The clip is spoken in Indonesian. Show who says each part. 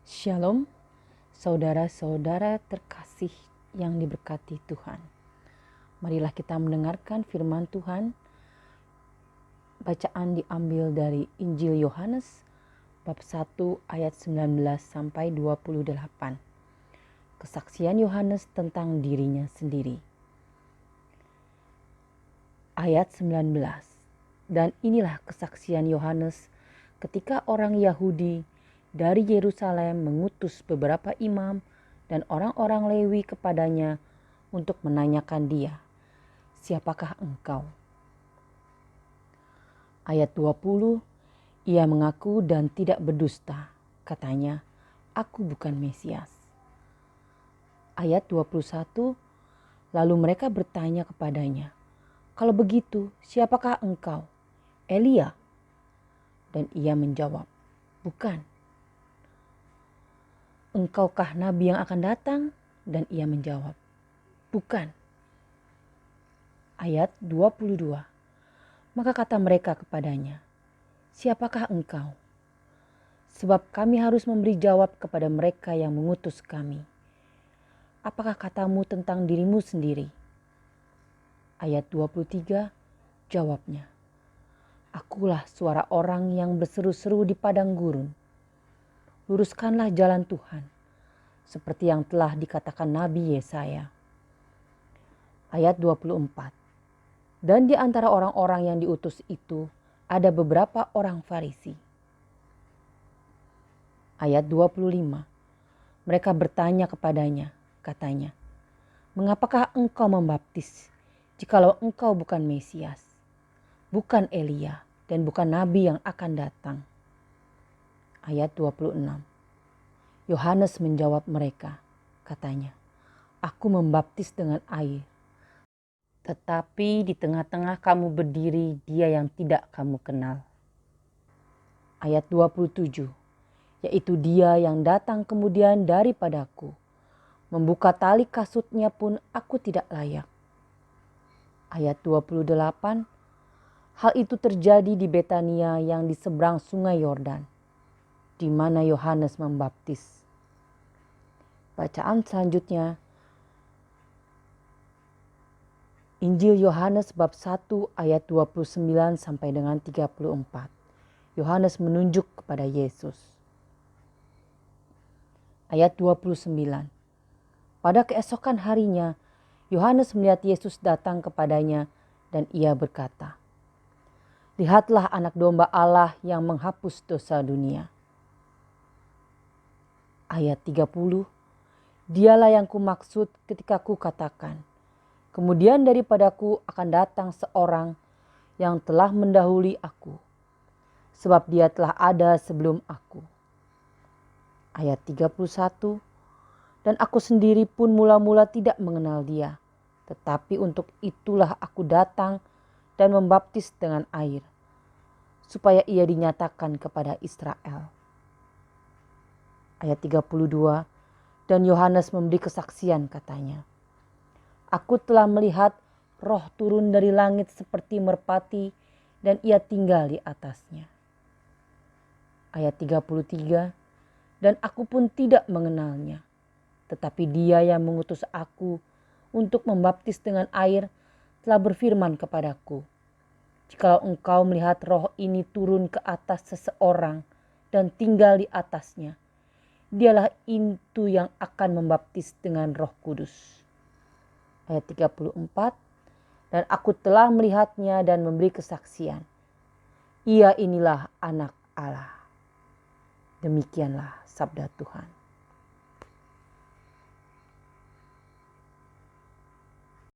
Speaker 1: Shalom, saudara-saudara terkasih yang diberkati Tuhan. Marilah kita mendengarkan firman Tuhan. Bacaan diambil dari Injil Yohanes bab 1 ayat 19 sampai 28. Kesaksian Yohanes tentang dirinya sendiri. Ayat 19. Dan inilah kesaksian Yohanes ketika orang Yahudi dari Yerusalem mengutus beberapa imam dan orang-orang Lewi kepadanya untuk menanyakan dia, "Siapakah engkau?" Ayat 20, ia mengaku dan tidak berdusta. Katanya, "Aku bukan Mesias." Ayat 21, lalu mereka bertanya kepadanya, "Kalau begitu, siapakah engkau? Elia?" Dan ia menjawab, "Bukan." "Engkaukah nabi yang akan datang?" Dan ia menjawab, "Bukan." Ayat 22. Maka kata mereka kepadanya, "Siapakah engkau?" Sebab kami harus memberi jawab kepada mereka yang mengutus kami. "Apakah katamu tentang dirimu sendiri?" Ayat 23, jawabnya, "Akulah suara orang yang berseru-seru di padang gurun. Luruskanlah jalan Tuhan, seperti yang telah dikatakan Nabi Yesaya." Ayat 24. Dan di antara orang-orang yang diutus itu ada beberapa orang Farisi. Ayat 25. Mereka bertanya kepadanya, katanya, "Mengapakah engkau membaptis, jikalau engkau bukan Mesias, bukan Elia, dan bukan Nabi yang akan datang?" Ayat 26. Yohanes menjawab mereka, katanya, "Aku membaptis dengan air. Tetapi di tengah-tengah kamu berdiri dia yang tidak kamu kenal." Ayat 27. Yaitu dia yang datang kemudian daripadaku. Membuka tali kasutnya pun aku tidak layak. Ayat 28. Hal itu terjadi di Betania yang di seberang sungai Yordan, di mana Yohanes membaptis. Bacaan selanjutnya, Injil Yohanes bab 1 ayat 29 sampai dengan 34. Yohanes menunjuk kepada Yesus. Ayat 29. Pada keesokan harinya, Yohanes melihat Yesus datang kepadanya dan ia berkata, "Lihatlah anak domba Allah yang menghapus dosa dunia." Ayat 30. Dialah yang kumaksud ketika ku katakan, "Kemudian daripadaku akan datang seorang yang telah mendahului aku, sebab dia telah ada sebelum aku." Ayat 31. Dan aku sendiri pun mula-mula tidak mengenal dia, tetapi untuk itulah aku datang dan membaptis dengan air, supaya ia dinyatakan kepada Israel. Ayat 32. Dan Yohanes memberi kesaksian, katanya, "Aku telah melihat roh turun dari langit seperti merpati dan ia tinggal di atasnya." Ayat 33. Dan aku pun tidak mengenalnya, tetapi dia yang mengutus aku untuk membaptis dengan air telah berfirman kepadaku, "Jikalau engkau melihat roh ini turun ke atas seseorang dan tinggal di atasnya, dialah itu yang akan membaptis dengan Roh Kudus." Ayat 34. Dan aku telah melihatnya dan memberi kesaksian. Ia inilah anak Allah. Demikianlah sabda Tuhan.